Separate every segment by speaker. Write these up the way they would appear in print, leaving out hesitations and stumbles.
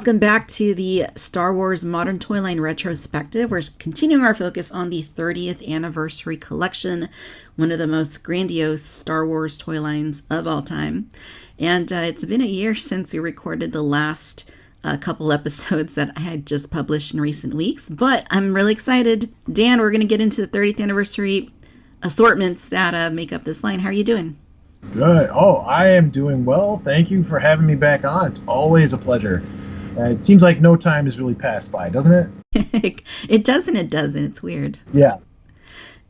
Speaker 1: Welcome back to the Star Wars Modern Toyline Retrospective. We're continuing our focus on the 30th Anniversary Collection, one of the most grandiose Star Wars toy lines of all time. And it's been a year since we recorded the last couple episodes that I had just published in recent weeks, but I'm really excited. Dan, we're going to get into the 30th Anniversary assortments that make up this line. How are you doing?
Speaker 2: Good. Oh, I am doing well. Thank you for having me back on. It's always a pleasure. It seems like no time has really passed by, doesn't
Speaker 1: it? It doesn't. It's weird.
Speaker 2: Yeah.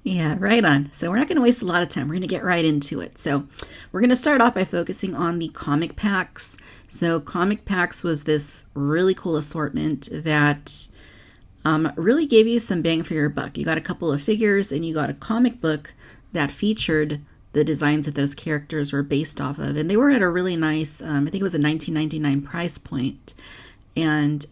Speaker 1: Yeah, right on. So we're not going to waste a lot of time. We're going to get right into it. So we're going to start off by focusing on the comic packs. So comic packs was this really cool assortment that really gave you some bang for your buck. You got a couple of figures and you got a comic book that featured the designs that those characters were based off of. And they were at a really nice, I think it was a $19.99 price point, and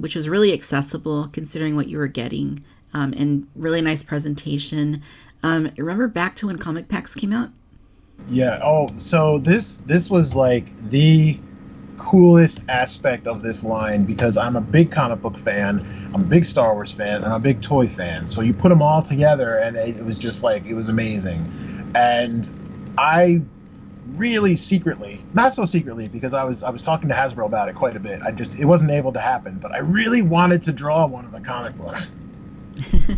Speaker 1: which was really accessible considering what you were getting, and really nice presentation. Remember back to when comic packs came out?
Speaker 2: Yeah. Oh, so this was like the coolest aspect of this line because I'm a big comic book fan, I'm a big Star Wars fan, and I'm a big toy fan. So you put them all together and it was just like, it was amazing. And I really secretly, not so secretly, because I was talking to Hasbro about it quite a bit. It wasn't able to happen, but I really wanted to draw one of the comic books. I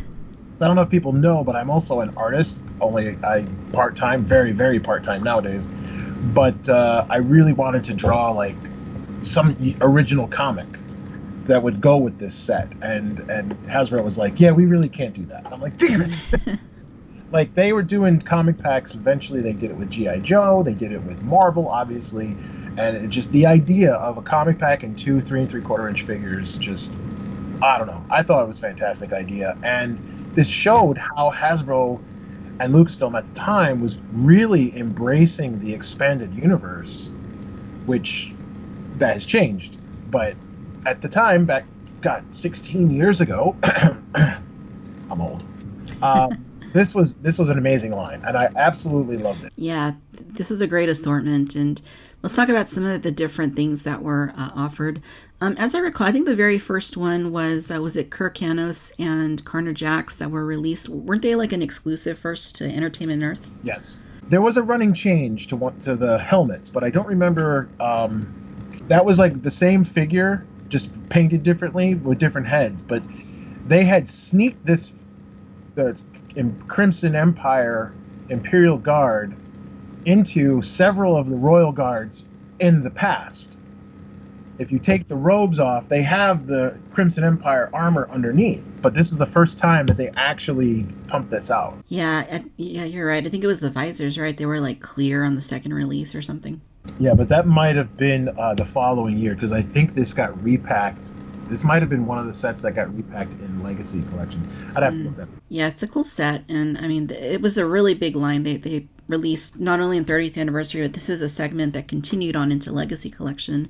Speaker 2: don't know if people know, but I'm also an artist. Only I part-time, very, very part-time nowadays. But I really wanted to draw like some original comic that would go with this set. And Hasbro was like, yeah, we really can't do that. I'm like, damn it. Like, they were doing comic packs. Eventually, they did it with G.I. Joe. They did it with Marvel, obviously. And it just, the idea of a comic pack and 2 3 3/4 inch figures, just, I don't know. I thought it was a fantastic idea. And this showed how Hasbro and Lucasfilm at the time was really embracing the expanded universe, which that has changed. But at the time, back, 16 years ago, I'm old. This was an amazing line, and I absolutely loved it.
Speaker 1: Yeah, this was a great assortment, and let's talk about some of the different things that were offered. As I recall, I think the very first one was it Kirkanos and Carter Jax that were released? Weren't they like an exclusive first to Entertainment Earth?
Speaker 2: Yes. There was a running change to the helmets, but I don't remember. That was like the same figure, just painted differently with different heads, but they had sneaked the Crimson Empire Imperial Guard into several of the Royal Guards in the past. If you take the robes off, they have the Crimson Empire armor underneath, but this was the first time that they actually pumped this out.
Speaker 1: Yeah, you're right. I think it was the visors, right? They were like clear on the second release or something.
Speaker 2: Yeah, but that might have been the following year, because I think this got repacked. This might have been one of the sets that got repacked in Legacy Collection. I'd have to look that up.
Speaker 1: Yeah, it's a cool set, and I mean, it was a really big line. They released not only in 30th anniversary, but this is a segment that continued on into Legacy Collection.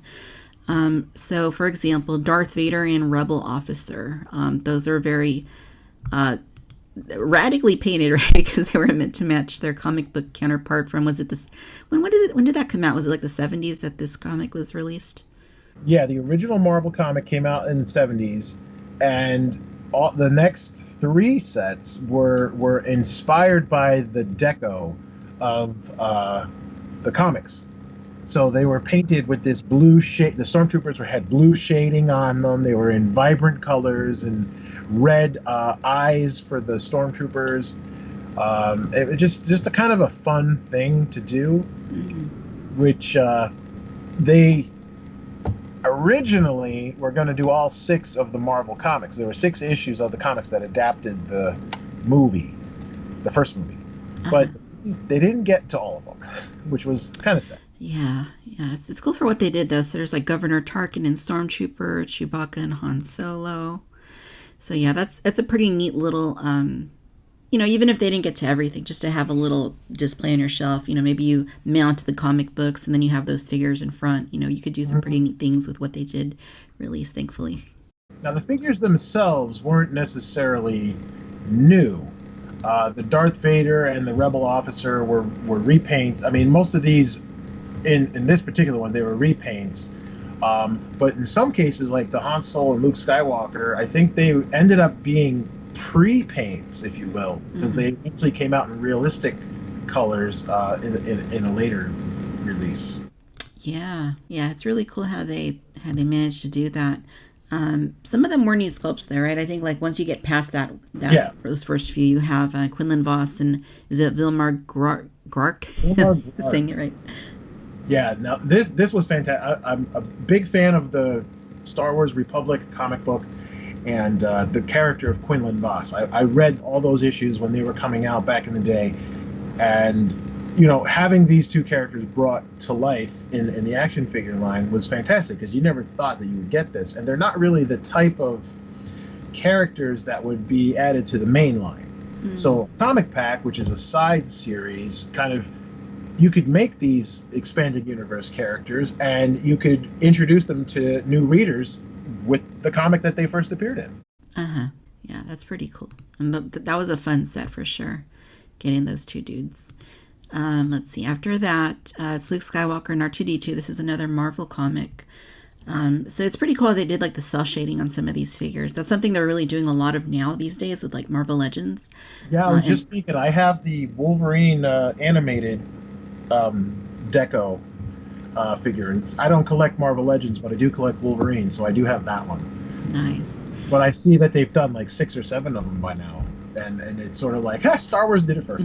Speaker 1: So, for example, Darth Vader and Rebel Officer. Those are very radically painted, right? Because they were meant to match their comic book counterpart from, was it this? When did that come out? Was it like the 70s that this comic was released?
Speaker 2: Yeah, the original Marvel comic came out in the 70s, and the next 3 sets were inspired by the deco of the comics. So they were painted with this blue shade. The stormtroopers had blue shading on them. They were in vibrant colors and red eyes for the stormtroopers. It was just a kind of a fun thing to do, which they originally were going to do all 6 of the Marvel comics. There were 6 issues of the comics that adapted the movie, the first movie. But they didn't get to all of them, which was kind of sad.
Speaker 1: Yeah, it's cool for what they did, though. So there's like Governor Tarkin and Stormtrooper, Chewbacca and Han Solo. So yeah, that's a pretty neat little, even if they didn't get to everything, just to have a little display on your shelf. Maybe you mount the comic books and then you have those figures in front. You could do some pretty neat things with what they did release, thankfully.
Speaker 2: Now, the figures themselves weren't necessarily new. The Darth Vader and the Rebel Officer were repaints. I mean, most of these, in this particular one, they were repaints But in some cases, like the Han Solo and Luke Skywalker, I think they ended up being pre-paints, if you will, because they actually came out in realistic colors in a later release.
Speaker 1: Yeah, yeah, it's really cool how they managed to do that. Some of them were new sculpts there, right? I think like once you get past that those first few, you have Quinlan Voss and is it Vilmar Grark? Saying it right.
Speaker 2: Yeah, now this was fantastic. I'm a big fan of the Star Wars Republic comic book and the character of Quinlan Voss. I read all those issues when they were coming out back in the day, and having these two characters brought to life in the action figure line was fantastic because you never thought that you would get this, and they're not really the type of characters that would be added to the main line. So Comic Pack, which is a side series, kind of you could make these expanded universe characters and you could introduce them to new readers with the comic that they first appeared in.
Speaker 1: Yeah, that's pretty cool. And that was a fun set for sure, getting those two dudes. Let's see. After that, it's Luke Skywalker and R2-D2. This is another Marvel comic. So it's pretty cool they did like the cell shading on some of these figures. That's something they're really doing a lot of now these days with like Marvel Legends.
Speaker 2: Yeah, I was just thinking, I have the Wolverine animated Deco figure. I don't collect Marvel Legends, but I do collect Wolverine, so I do have that one.
Speaker 1: Nice.
Speaker 2: But I see that they've done like 6 or 7 of them by now. And it's sort of like, Star Wars did it first.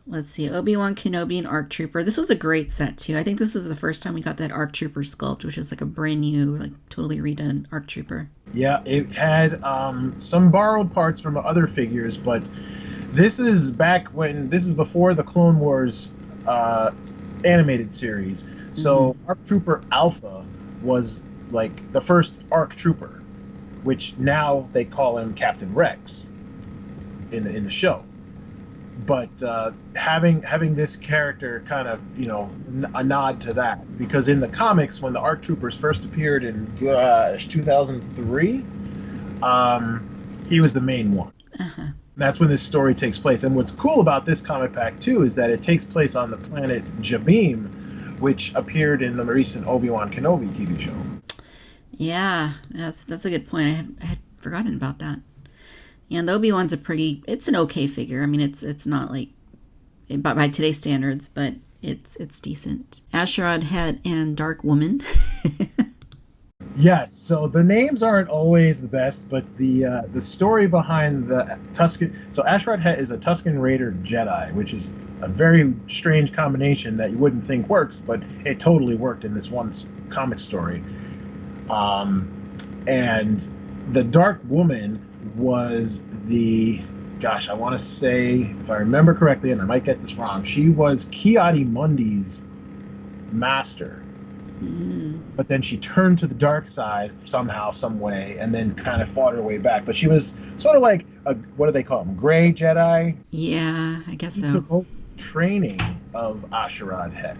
Speaker 1: Let's see, Obi-Wan Kenobi and ARC Trooper. This was a great set too. I think this was the first time we got that ARC Trooper sculpt, which is like a brand new, like totally redone ARC Trooper.
Speaker 2: Yeah, it had some borrowed parts from other figures, but this is before the Clone Wars animated series. So ARC Trooper Alpha was like the first ARC Trooper, which now they call him Captain Rex in the show. But having this character kind of a nod to that, because in the comics when the ARC Troopers first appeared in 2003, he was the main one. That's when this story takes place. And what's cool about this comic pack too is that it takes place on the planet Jabim, which appeared in the recent Obi-Wan Kenobi TV show.
Speaker 1: Yeah, that's a good point. I had forgotten about that. Yeah, and the Obi-Wan's it's an okay figure. I mean, it's not like by today's standards, but it's decent. Asherod Het and Dark Woman.
Speaker 2: Yes, so the names aren't always the best, but the story behind the Tusken. So Asherod Het is a Tusken Raider Jedi, which is a very strange combination that you wouldn't think works, but it totally worked in this one comic story. And the Dark Woman was I want to say, if I remember correctly, and I might get this wrong, she was Ki-Adi-Mundi's master. But then she turned to the dark side somehow, some way, and then kind of fought her way back. But she was sort of like what do they call them? Gray Jedi?
Speaker 1: Yeah, I guess so.
Speaker 2: Took over training of Asherod Het,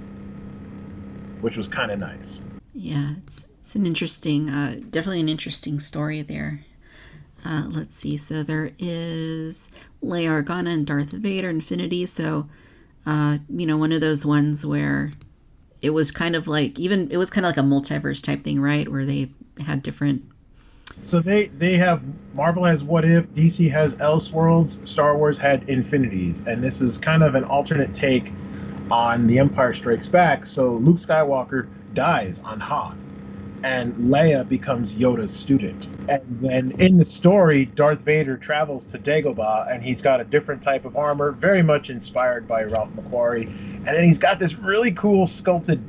Speaker 2: which was kind of nice.
Speaker 1: Yeah, it's an interesting, definitely an interesting story there. Let's see. So there is Leia Organa and Darth Vader Infinity. So, one of those ones where it was kind of like a multiverse type thing, right? Where they had different.
Speaker 2: So they have, Marvel has What If, DC has Elseworlds, Star Wars had Infinities, and this is kind of an alternate take on The Empire Strikes Back. So Luke Skywalker dies on Hoth, and Leia becomes Yoda's student. And then in the story, Darth Vader travels to Dagobah, and he's got a different type of armor, very much inspired by Ralph McQuarrie. And then he's got this really cool sculpted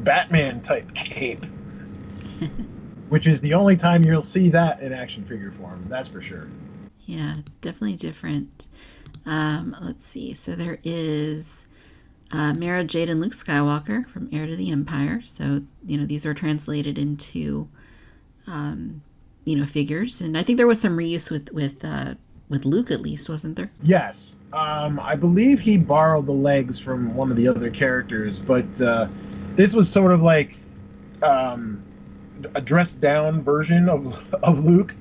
Speaker 2: Batman-type cape, which is the only time you'll see that in action figure form, that's for sure.
Speaker 1: Yeah, it's definitely different. Let's see. So there is Mara Jade and Luke Skywalker from Heir to the Empire. So, these are translated into, figures. And I think there was some reuse with Luke, at least, wasn't there?
Speaker 2: Yes. I believe he borrowed the legs from one of the other characters, but this was sort of like a dressed down version of Luke,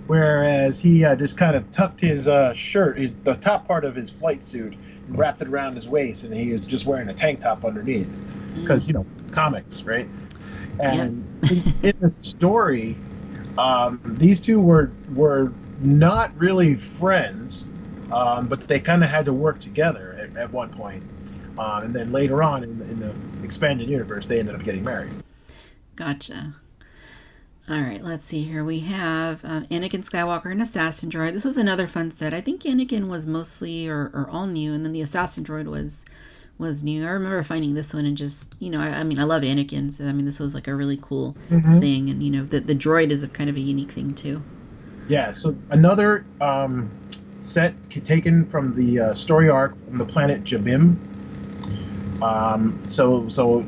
Speaker 2: whereas he just kind of tucked his shirt, the top part of his flight suit, and wrapped it around his waist, and he was just wearing a tank top underneath, because comics, right?
Speaker 1: Yep.
Speaker 2: And in the story, these two were not really friends, but they kind of had to work together at one point. And then later on in the expanded universe, they ended up getting married.
Speaker 1: Gotcha. All right, let's see here. We have Anakin Skywalker and Assassin Droid. This was another fun set. I think Anakin was mostly or all new, and then the Assassin Droid was new. I remember finding this one and just, I mean, I love Anakin, so I mean, this was like a really cool thing, and the droid is a kind of a unique thing too.
Speaker 2: Yeah, so another set taken from the story arc from the planet Jabim. So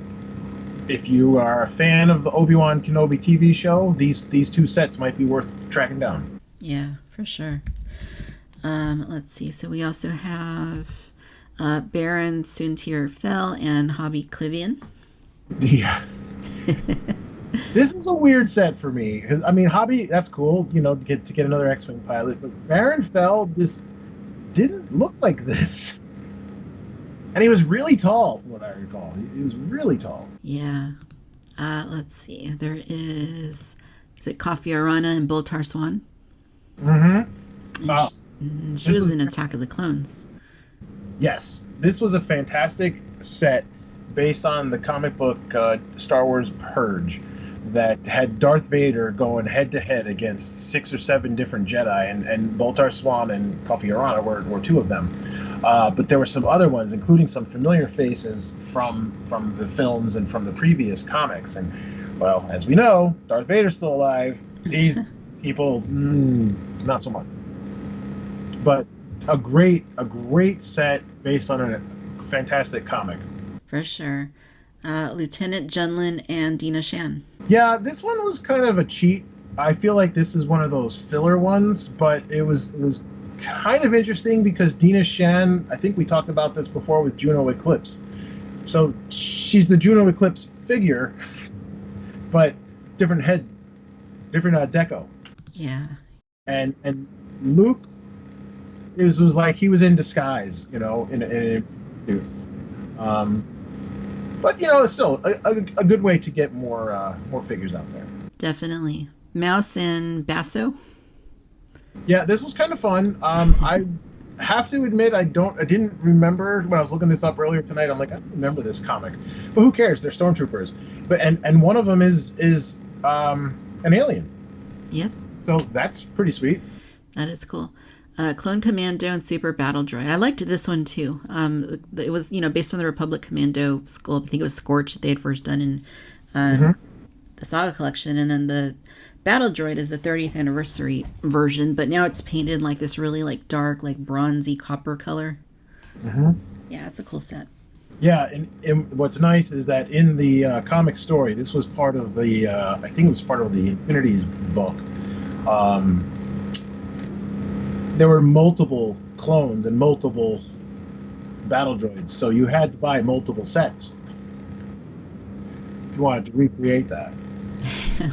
Speaker 2: if you are a fan of the Obi-Wan Kenobi TV show, these two sets might be worth tracking down.
Speaker 1: Yeah, for sure. Let's see. So we also have Baron Soontir Fel and Hobby Clivian.
Speaker 2: Yeah. This is a weird set for me. I mean, Hobby, that's cool, to get another X-Wing pilot, but Baron Fel just didn't look like this. And he was really tall, from what I recall. He was really tall.
Speaker 1: Yeah. Let's see. There is it Coffee Arana and Boltar Swan?
Speaker 2: Mm-hmm.
Speaker 1: She was in Attack of the Clones.
Speaker 2: Yes. This was a fantastic set based on the comic book Star Wars Purge that had Darth Vader going head-to-head against 6 or 7 different Jedi, and Boltar Swan and Coffee Arana were two of them. But there were some other ones, including some familiar faces from the films and from the previous comics. And, well, as we know, Darth Vader's still alive. These people, not so much. But a great set based on a fantastic comic.
Speaker 1: For sure. Lieutenant Junlin and Dina Shan.
Speaker 2: Yeah, this one was kind of a cheat. I feel like this is one of those filler ones, but it was kind of interesting because Dina Shan, I think we talked about this before with Juno Eclipse. So she's the Juno Eclipse figure, but different head, different deco.
Speaker 1: Yeah.
Speaker 2: And Luke, it was like he was in disguise, in a suit. But it's still a good way to get more figures out there.
Speaker 1: Definitely. Mouse and Basso.
Speaker 2: Yeah, this was kind of fun. I have to admit, I didn't remember when I was looking this up earlier tonight. I'm like, I don't remember this comic, but who cares? They're stormtroopers. But and one of them is an alien.
Speaker 1: Yep.
Speaker 2: So that's pretty sweet.
Speaker 1: That is cool. Clone Commando and Super Battle Droid. I liked this one too. It was based on the Republic Commando school. I think it was Scorch that they had first done in the Saga collection, and then the Battle Droid is the 30th anniversary version, but now it's painted like this really like dark, like bronzy copper color. Yeah, it's a cool set.
Speaker 2: Yeah, and what's nice is that in the comic story, this was part of the I think it was part of the Infinities book. There were multiple clones and multiple battle droids, so you had to buy multiple sets if you wanted to recreate that.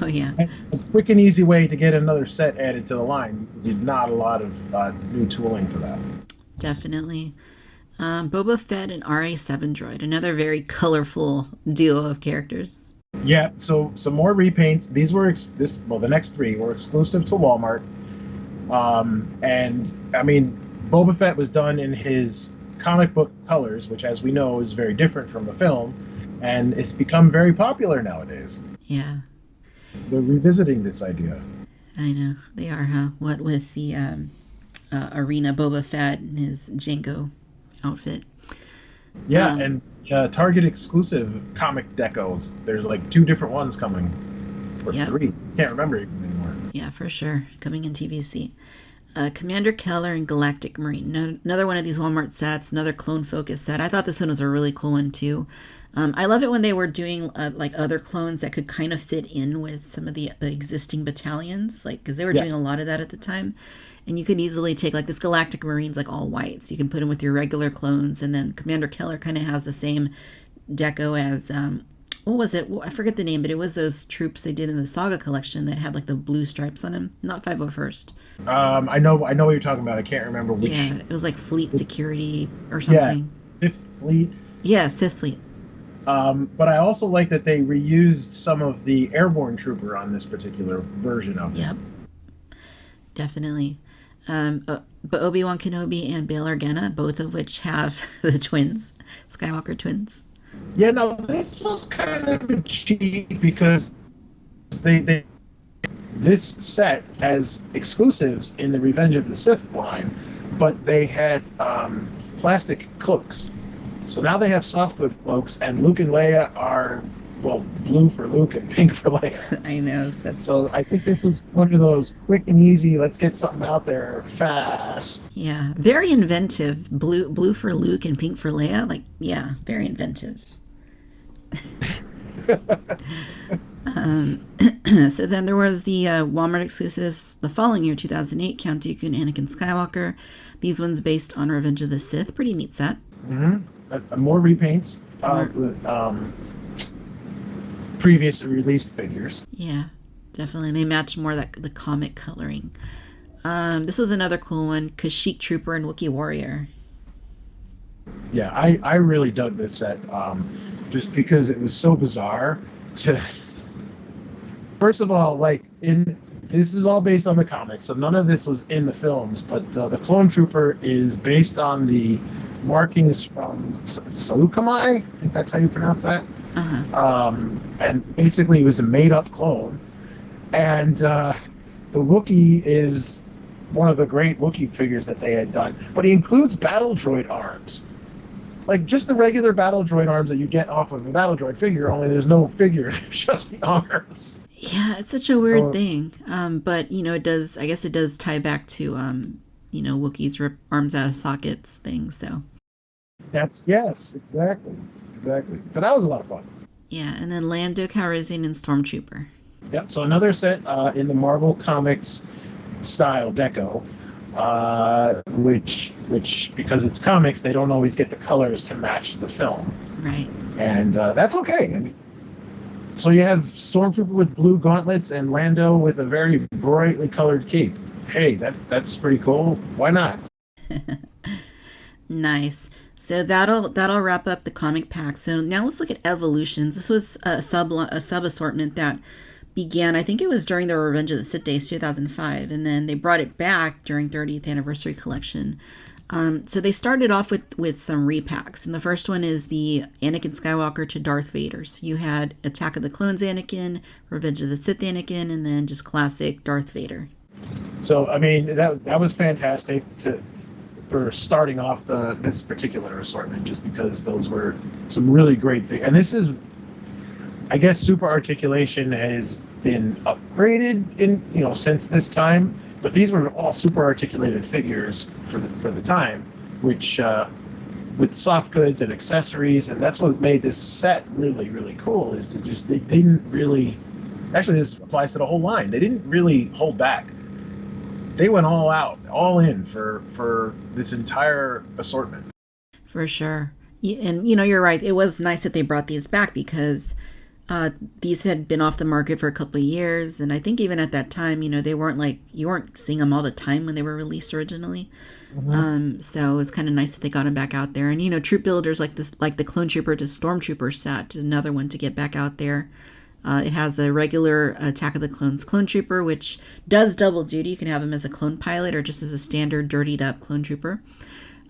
Speaker 1: Oh yeah.
Speaker 2: And a quick and easy way to get another set added to the line. You did not a lot of new tooling for that.
Speaker 1: Definitely. Boba Fett and RA7 droid, another very colorful duo of characters.
Speaker 2: Yeah, so some more repaints. These were the next 3 were exclusive to Walmart. And I mean, Boba Fett was done in his comic book colors, which, as we know, is very different from the film, and it's become very popular nowadays.
Speaker 1: Yeah.
Speaker 2: They're revisiting this idea.
Speaker 1: I know they are, huh? What with the Arena Boba Fett and his Jango outfit.
Speaker 2: Yeah, and Target exclusive comic decos. There's like 2 different ones coming, or 3. Can't remember anymore.
Speaker 1: Yeah, for sure. Coming in TVC. Commander Keller and Galactic Marine. Another one of these Walmart sets, another clone focus set. I thought this one was a really cool one too. I love it when they were doing like other clones that could kind of fit in with some of the existing battalions, like because they were doing a lot of that at the time. And you could easily take like this Galactic Marine's like all white, so you can put him with your regular clones. And then Commander Keller kind of has the same deco as what was it? I forget the name, but it was those troops they did in the Saga collection that had like the blue stripes on them. Not 501st.
Speaker 2: I know what you're talking about. I can't remember which.
Speaker 1: Yeah, it was like Fleet Security or something.
Speaker 2: Yeah, Fifth Fleet.
Speaker 1: Yeah, Sith Fleet.
Speaker 2: But I also like that they reused some of the airborne trooper on this particular version of
Speaker 1: Yep,
Speaker 2: him.
Speaker 1: definitely. But Obi-Wan Kenobi and Bail Organa, both of which have the twins, Skywalker twins.
Speaker 2: Yeah, no, this was kind of a cheat because they this set as exclusives in the Revenge of the Sith line, but they had plastic cloaks. So now they have soft good cloaks, and Luke and Leia are, well, blue for Luke and pink for Leia.
Speaker 1: I know that's
Speaker 2: So I think this was one of those quick and easy, let's get something out there fast.
Speaker 1: yeah, very inventive. Blue for Luke and pink for Leia. Like, yeah, very inventive. So then there was the Walmart exclusives the following year, 2008, Count Dooku and Anakin Skywalker. These ones based on Revenge of the Sith. Pretty neat set.
Speaker 2: More repaints of the previously released figures.
Speaker 1: Yeah, definitely. They match more the comic coloring. This was another cool one, Kashyyyk Trooper and Wookiee Warrior.
Speaker 2: Yeah, I really dug this set just because it was so bizarre to. First of all, like this is all based on the comics, so none of this was in the films. But the Clone Trooper is based on the markings from Salukamai. I think that's how you pronounce that.
Speaker 1: Uh-huh.
Speaker 2: And basically, it was a made-up clone. And the Wookiee is one of the great Wookiee figures that they had done, but he includes battle droid arms. Like just the regular battle droid arms that you get off of a battle droid figure, only there's no figure, just the arms.
Speaker 1: Yeah, it's such a weird thing. But it does. I guess it does tie back to Wookiees rip arms out of sockets thing. So
Speaker 2: Yes, exactly. So that was a lot of fun.
Speaker 1: yeah, and then Lando Calrissian and Stormtrooper.
Speaker 2: Yep. So another set in the Marvel Comics style deco, which because it's comics, they don't always get the colors to match the film.
Speaker 1: Right.
Speaker 2: And that's okay. I mean, so you have Stormtrooper with blue gauntlets and Lando with a very brightly colored cape. Hey, that's pretty cool. Why not?
Speaker 1: Nice. So that'll wrap up the comic pack. So now let's look at evolutions. This was a sub assortment that began, I think it was during the Revenge of the Sith Days 2005, and then they brought it back during 30th anniversary collection. So they started off with some repacks, and the first one is the Anakin Skywalker to Darth Vader. So you had Attack of the Clones Anakin, Revenge of the Sith Anakin, and then just classic Darth Vader.
Speaker 2: So I mean that was fantastic for starting off this particular assortment, just because those were some really great figures. And this is, I guess, Super Articulation has been upgraded in since this time. But these were all super articulated figures for the time, which with soft goods and accessories, and that's what made this set really, really cool. Is to just they didn't really, actually this applies to the whole line. They didn't really hold back. They went all out, all in for this entire assortment.
Speaker 1: For sure. And you're right. It was nice that they brought these back because these had been off the market for a couple of years, and I think even at that time, they weren't you weren't seeing them all the time when they were released originally. Mm-hmm. So it was kind of nice that they got them back out there. And troop builders like the Clone Trooper to Stormtrooper set, another one to get back out there. It has a regular Attack of the Clones Clone Trooper, which does double duty. You can have him as a clone pilot or just as a standard dirtied up Clone Trooper.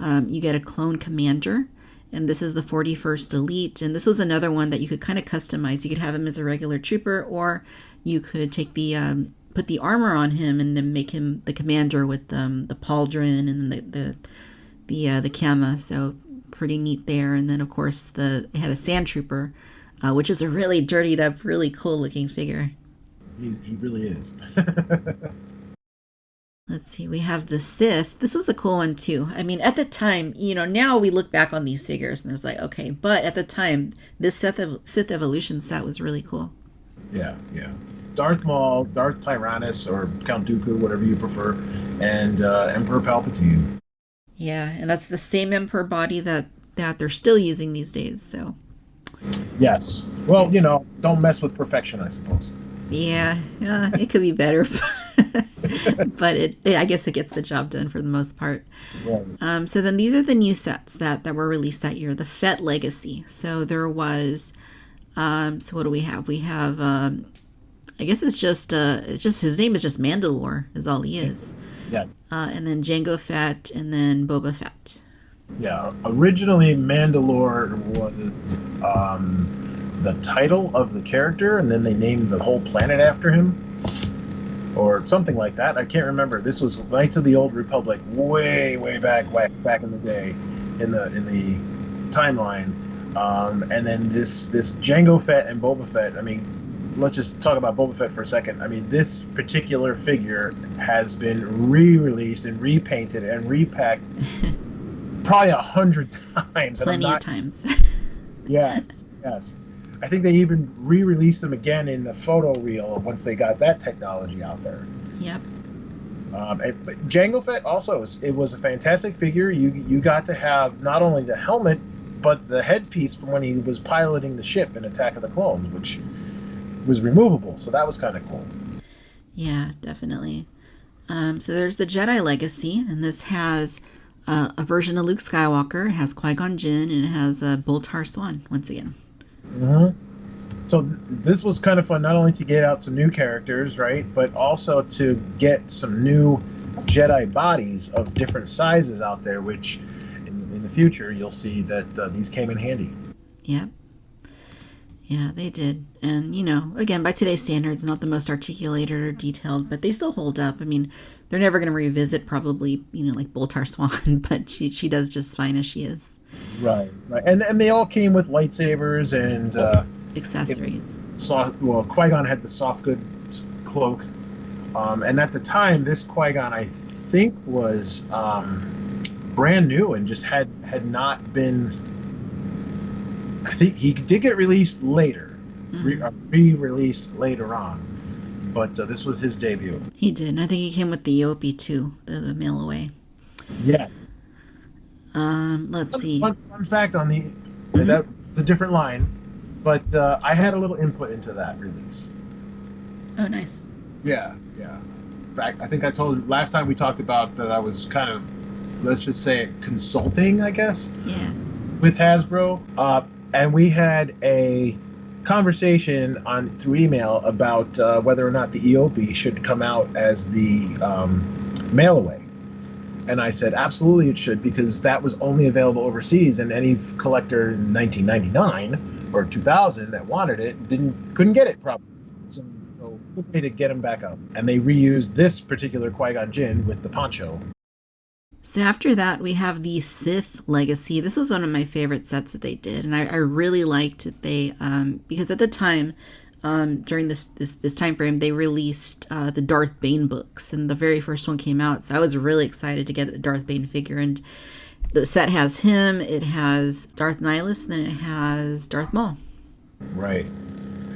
Speaker 1: You get a Clone Commander. And this is the 41st Elite. And this was another one that you could kind of customize. You could have him as a regular trooper, or you could take put the armor on him and then make him the commander with the pauldron and the cama. So pretty neat there. And then of course it had a Sand Trooper, which is a really dirtied up, really cool looking figure.
Speaker 2: He really is.
Speaker 1: Let's see, we have the Sith. This was a cool one too. I mean, at the time, now we look back on these figures and it's like, okay, but at the time, this Sith Evolution set was really cool.
Speaker 2: Yeah. Darth Maul, Darth Tyrannus, or Count Dooku, whatever you prefer, and Emperor Palpatine.
Speaker 1: Yeah, and that's the same Emperor body that they're still using these days, so.
Speaker 2: Yes. Well, don't mess with perfection, I suppose.
Speaker 1: Yeah, it could be better. but I guess it gets the job done for the most part.
Speaker 2: Right.
Speaker 1: So then these are the new sets that were released that year. The Fett Legacy. So there was. So what do we have? We have. I guess it's just his name is just Mandalore is all he is.
Speaker 2: Yes.
Speaker 1: And then Jango Fett, and then Boba Fett.
Speaker 2: Yeah. Originally, Mandalore was the title of the character, and then they named the whole planet after him, or something like that. I can't remember. This was Knights of the Old Republic, way back in the day, in the timeline. And then this Jango Fett and Boba Fett. I mean, let's just talk about Boba Fett for a second. I mean, this particular figure has been re-released and repainted and repacked probably 100 times.
Speaker 1: Plenty of times.
Speaker 2: Yes. I think they even re-released them again in the photo reel once they got that technology out there.
Speaker 1: Yep.
Speaker 2: But Jango Fett also, it was a fantastic figure. You got to have not only the helmet, but the headpiece from when he was piloting the ship in Attack of the Clones, which was removable. So that was kind of cool.
Speaker 1: Yeah, definitely. So there's the Jedi Legacy, and this has a version of Luke Skywalker. It has Qui-Gon Jinn, and it has Boltar Swan once again.
Speaker 2: Mm-hmm. So this was kind of fun, not only to get out some new characters, right, but also to get some new Jedi bodies of different sizes out there, which in the future you'll see that these came in handy.
Speaker 1: Yep. Yeah, they did. And, again, by today's standards, not the most articulated or detailed, but they still hold up. I mean, they're never going to revisit probably, like Boltar Swan, but she does just fine as she is.
Speaker 2: Right. And they all came with lightsabers and
Speaker 1: accessories.
Speaker 2: Qui-Gon had the soft goods cloak. And at the time, this Qui-Gon, I think, was brand new and just had not been... I think he did get released later, re-released later on, but this was his debut.
Speaker 1: He did, and I think he came with the Yopi too, the mail away.
Speaker 2: Yes.
Speaker 1: Let's see.
Speaker 2: Fun fact on that's a different line, but I had a little input into that release.
Speaker 1: Oh, nice.
Speaker 2: Yeah. I think I told you last time we talked about that I was kind of, let's just say, consulting, I guess.
Speaker 1: Yeah.
Speaker 2: With Hasbro. And we had a conversation through email about whether or not the EOB should come out as the mail away. And I said, absolutely it should, because that was only available overseas, and any collector in 1999 or 2000 that wanted it couldn't get it probably. So good way to get them back up. And they reused this particular Qui-Gon Jinn with the poncho.
Speaker 1: So after that, we have the Sith Legacy. This was one of my favorite sets that they did, and I really liked it. They because at the time, during this time frame, they released the Darth Bane books, and the very first one came out. So I was really excited to get the Darth Bane figure, and the set has him. It has Darth Nihilus, and then it has Darth Maul. Right.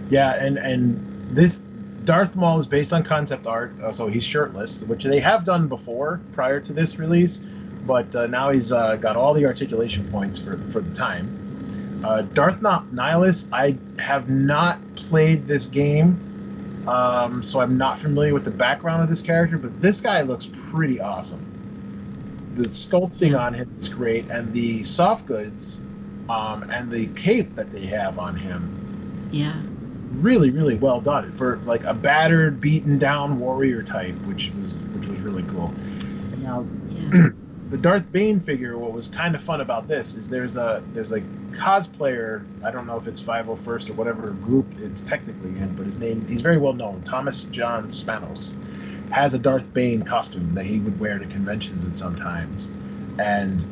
Speaker 2: Yeah, and this Darth Maul is based on concept art, so he's shirtless, which they have done before prior to this release, but now he's got all the articulation points for the time. Darth Nihilus, I have not played this game, so I'm not familiar with the background of this character, but this guy looks pretty awesome. The sculpting on him is great, and the soft goods and the cape that they have on him.
Speaker 1: Yeah.
Speaker 2: Really well done for like a battered, beaten down warrior type, which was really cool. And now the Darth Bane figure, what was kind of fun about this is there's a cosplayer, I don't know if it's 501st or whatever group it's technically in, but he's very well known, Thomas John Spanos, has a Darth Bane costume that he would wear to conventions and sometimes. And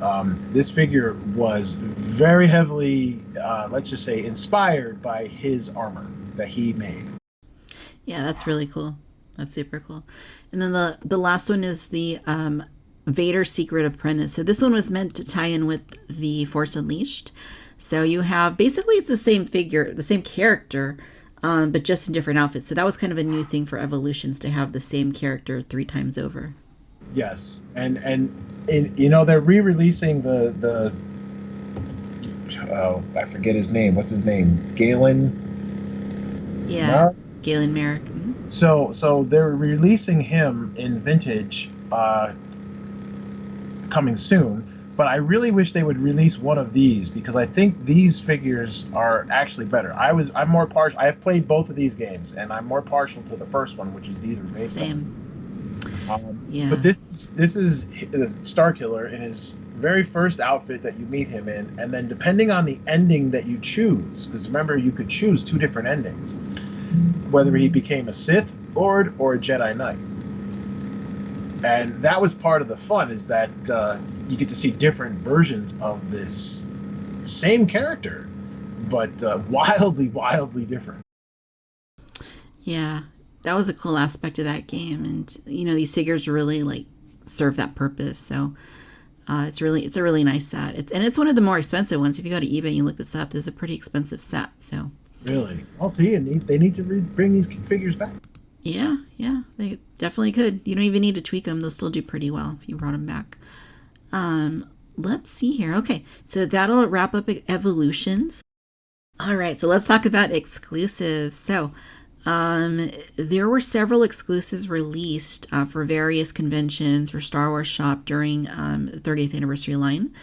Speaker 2: this figure was very heavily, let's just say, inspired by his armor that he made.
Speaker 1: Yeah, that's really cool. That's super cool. And then the last one is the Vader Secret Apprentice. So this one was meant to tie in with the Force Unleashed. So you have, basically it's the same figure, the same character, but just in different outfits. So that was kind of a new thing for Evolutions, to have the same character 3 times over.
Speaker 2: Yes, and they're re-releasing the I forget his name. What's his name? Galen.
Speaker 1: Yeah, Galen Merrick. Mm-hmm.
Speaker 2: So they're releasing him in vintage coming soon. But I really wish they would release one of these because I think these figures are actually better. I'm more partial. I have played both of these games, and I'm more partial to the first one, which is these are based on.
Speaker 1: Same.
Speaker 2: But
Speaker 1: Yeah.
Speaker 2: this is Star Killer in his very first outfit that you meet him in, and then depending on the ending that you choose, because remember you could choose two different endings, whether he became a Sith Lord or a Jedi Knight. And that was part of the fun, is that you get to see different versions of this same character, but wildly different.
Speaker 1: Yeah. That was a cool aspect of that game. And, these figures really like serve that purpose. So it's a really nice set. It's one of the more expensive ones. If you go to eBay and you look this up, there's a pretty expensive set. So
Speaker 2: Really? I'll see. They need to bring these figures back.
Speaker 1: yeah, they definitely could. You don't even need to tweak them; they'll still do pretty well if you brought them back. Let's see here. Okay, so that'll wrap up evolutions. All right, so let's talk about exclusives. So, there were several exclusives released for various conventions for Star Wars Shop during the 30th anniversary line.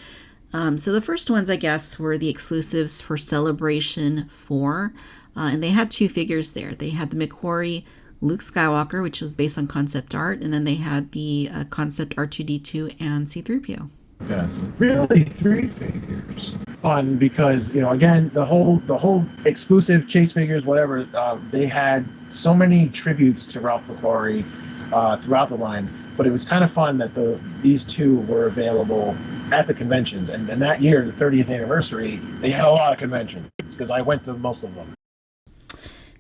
Speaker 1: So the first ones, I guess, were the exclusives for Celebration 4, and they had two figures there. They had the McQuarrie Luke Skywalker, which was based on concept art, and then they had the concept R2D2 and C-3PO.
Speaker 2: Yeah, so really three figures. Fun because again the whole exclusive chase figures, whatever, they had so many tributes to Ralph McQuarrie throughout the line. But it was kind of fun that these two were available at the conventions, and that year, the 30th anniversary, they had a lot of conventions because I went to most of them.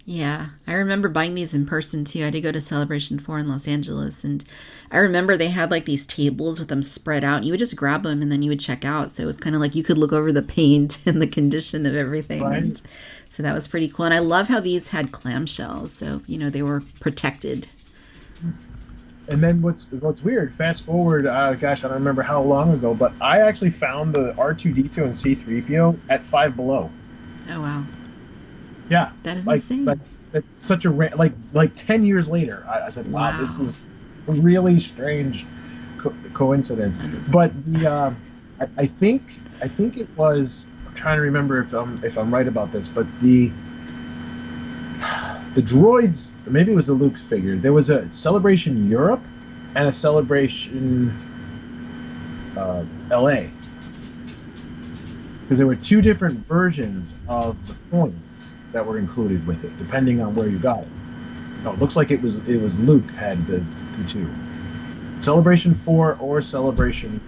Speaker 1: Yeah, I remember buying these in person too. I did go to Celebration 4 in Los Angeles, and I remember they had like these tables with them spread out. You would just grab them and then you would check out. So it was kind of like you could look over the paint and the condition of everything.
Speaker 2: Right.
Speaker 1: And so that was pretty cool. And I love how these had clamshells. So, they were protected.
Speaker 2: And then what's weird, fast forward, gosh, I don't remember how long ago, but I actually found the R2D2 and C-3PO at Five Below.
Speaker 1: Oh, wow.
Speaker 2: Yeah,
Speaker 1: That is insane.
Speaker 2: Like such a like 10 years later, I said, wow, this is a really strange coincidence. But the I think it was. I'm trying to remember if I'm right about this, but the droids, maybe it was the Luke figure. There was a Celebration Europe and a Celebration LA, because there were two different versions of the coins that were included with it, depending on where you got it. No, it looks like it was Luke had the two. Celebration 4 or Celebration.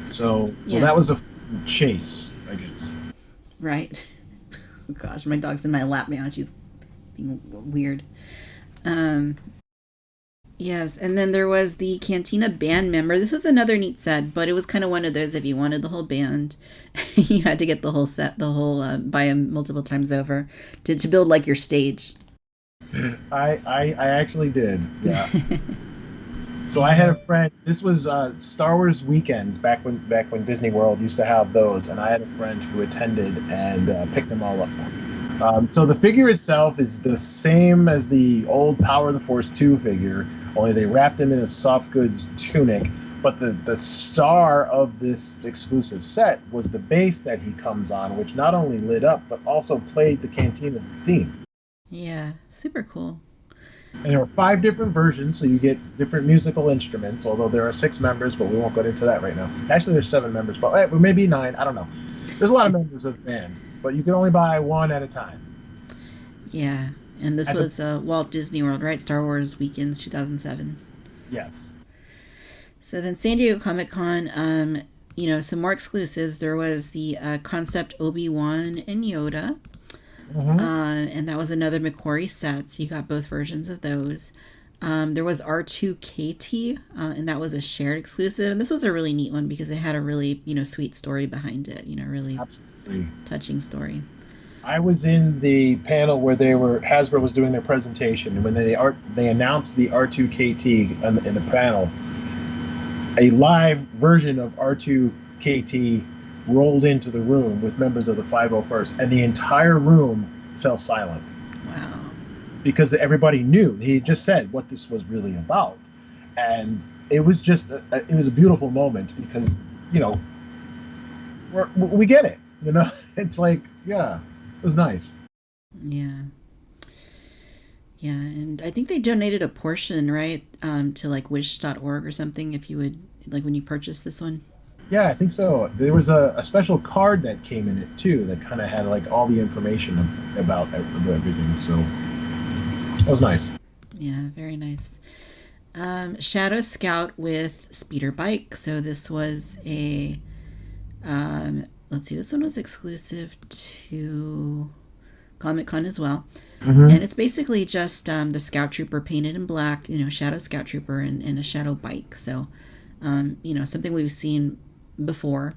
Speaker 2: So that was a chase, I guess.
Speaker 1: Right. Oh gosh, my dog's in my lap now. She's being weird. Yes, and then there was the Cantina band member. This was another neat set, but it was kind of one of those, if you wanted the whole band, you had to get the whole set, buy them multiple times over to build like your stage.
Speaker 2: I actually did, yeah. So I had a friend. This was Star Wars weekends back when Disney World used to have those, and I had a friend who attended and picked them all up for me. So the figure itself is the same as the old Power of the Force 2 figure, only they wrapped him in a soft goods tunic. But the star of this exclusive set was the base that he comes on, which not only lit up, but also played the Cantina theme.
Speaker 1: Yeah, super cool.
Speaker 2: And there were 5 different versions, so you get different musical instruments, although there are 6 members, but we won't go into that right now. Actually, there's 7 members, but maybe 9, I don't know. There's a lot of members of the band, but you can only buy one at a time.
Speaker 1: Yeah, and this was Walt Disney World, right? Star Wars Weekends 2007.
Speaker 2: Yes.
Speaker 1: So then San Diego Comic-Con, some more exclusives. There was the concept Obi-Wan and Yoda.
Speaker 2: Mm-hmm.
Speaker 1: And that was another McQuarrie set, so you got both versions of those. There was R2KT, and that was a shared exclusive. And this was a really neat one because it had a really, sweet story behind it. Really
Speaker 2: Absolutely
Speaker 1: touching story.
Speaker 2: I was in the panel where Hasbro was doing their presentation, and when they announced the R2KT in the panel, a live version of R2KT rolled into the room with members of the 501st, and the entire room fell silent.
Speaker 1: Wow.
Speaker 2: because everybody knew he just said what this was really about, and it was just it was a beautiful moment because you know we get it. You know, it's like yeah, it was nice.
Speaker 1: Yeah. Yeah, and I think they donated a portion, right, to like wish.org or something if you would like when you purchase this one.
Speaker 2: Yeah, I think so. There was a special card that came in it too that kind of had like all the information about everything. So it was nice.
Speaker 1: Yeah, very nice. Shadow Scout with speeder bike. So this was a let's see, this one was exclusive to Comic Con as well. And
Speaker 2: Hmm.
Speaker 1: it's basically just the Scout Trooper painted in black, you know, Shadow Scout Trooper and a Shadow bike. So, you know, something we've seen before.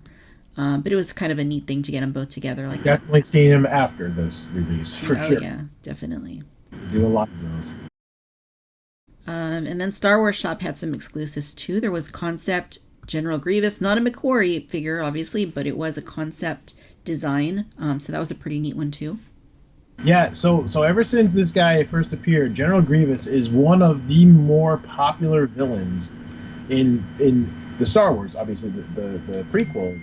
Speaker 1: But it was kind of a neat thing to get them both together like that.
Speaker 2: Definitely seen him after this release for
Speaker 1: Oh,
Speaker 2: sure.
Speaker 1: yeah, definitely.
Speaker 2: They do a lot of those.
Speaker 1: And then Star Wars Shop had some exclusives too. There was Concept General Grievous, not a McQuarrie figure, obviously, but it was a concept design. So that was a pretty neat one too.
Speaker 2: Yeah, so ever since this guy first appeared, General Grievous is one of the more popular villains in the Star Wars, obviously the prequels.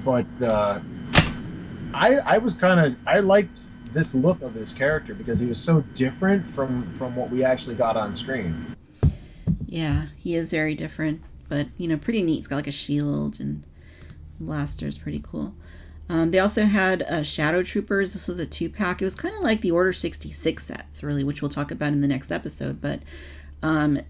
Speaker 2: But I was kind of I liked this look of this character because he was so different from what we actually got on screen.
Speaker 1: Yeah, he is very different, but you know, pretty neat. He's got like a shield and blaster's pretty cool. They also had Shadow Troopers. This was a 2-pack. It was kind of like the Order 66 sets, really, which we'll talk about in the next episode. But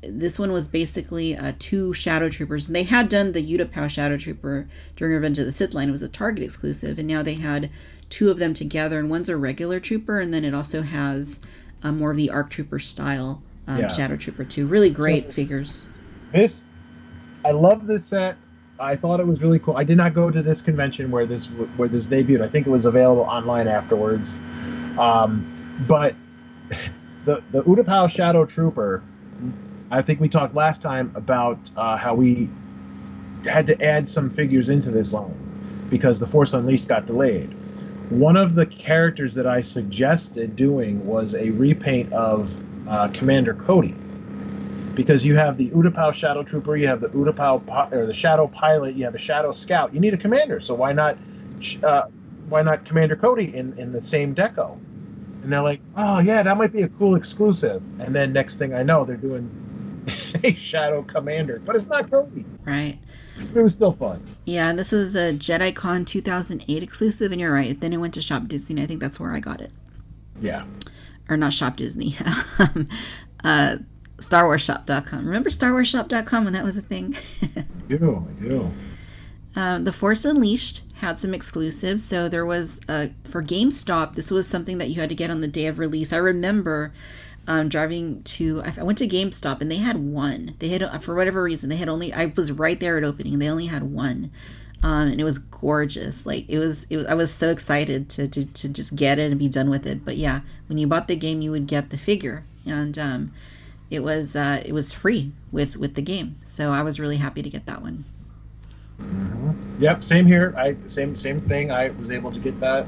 Speaker 1: this one was basically 2 Shadow Troopers. And they had done the Utapau Shadow Trooper during Revenge of the Sith line. It was a Target exclusive. And now they had 2 of them together. And one's a regular Trooper. And then it also has more of the ARC Trooper style
Speaker 2: Yeah.
Speaker 1: Shadow Trooper, too. Really great
Speaker 2: So
Speaker 1: figures.
Speaker 2: this I love this set. I thought it was really cool. I did not go to this convention where this debuted. I think it was available online afterwards. But the Utapau Shadow Trooper, I think we talked last time about how we had to add some figures into this line because the Force Unleashed got delayed. One of the characters that I suggested doing was a repaint of Commander Cody because you have the Utapau Shadow Trooper, you have the or the Shadow Pilot, you have a Shadow Scout. You need a commander, so why not Commander Cody in the same deco? And they're like, oh yeah, that might be a cool exclusive. And then next thing I know, they're doing a Shadow Commander, but it's not Cody.
Speaker 1: Right.
Speaker 2: It was still fun.
Speaker 1: Yeah, and this was a JediCon 2008 exclusive, and you're right. Then it went to Shop Disney, and I think that's where I got it.
Speaker 2: Yeah.
Speaker 1: Or not Shop Disney. uh, StarWarsShop.com. Remember StarWarsShop.com when that was a thing?
Speaker 2: I do. I do.
Speaker 1: The Force Unleashed had some exclusives. So there was, for GameStop, this was something that you had to get on the day of release. I remember driving to, I went to GameStop and they had one. They had, for whatever reason, they had only, I was right there at opening. They only had one. And it was gorgeous. Like I was so excited to just get it and be done with it. But yeah, when you bought the game, you would get the figure, and it was free with the game. So I was really happy to get that one.
Speaker 2: Yep. Same here. Same thing. I was able to get that.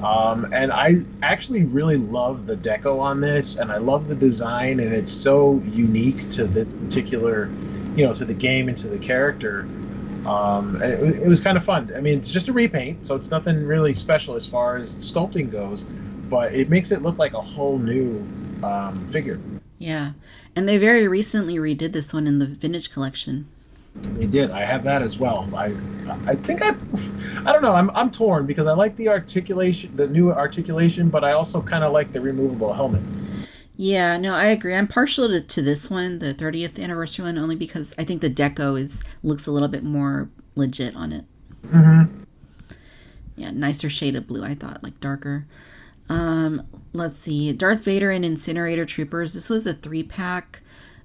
Speaker 2: And I actually really love the deco on this, and I love the design, and it's so unique to this particular, to the game and to the character. And it was kind of fun. I mean, it's just a repaint, so it's nothing really special as far as sculpting goes, but it makes it look like a whole new figure.
Speaker 1: Yeah, and they very recently redid this one in the vintage collection.
Speaker 2: They did. I have that as well. I think I don't know. I'm torn because I like the articulation, the new articulation, but I also kind of like the removable helmet.
Speaker 1: Yeah, no, I agree. I'm partial to this one, the 30th anniversary one, only because I think the deco looks a little bit more legit on it.
Speaker 2: Hmm.
Speaker 1: Yeah, nicer shade of blue, I thought, like darker. Let's see, Darth Vader and Incinerator Troopers. This was a 3-pack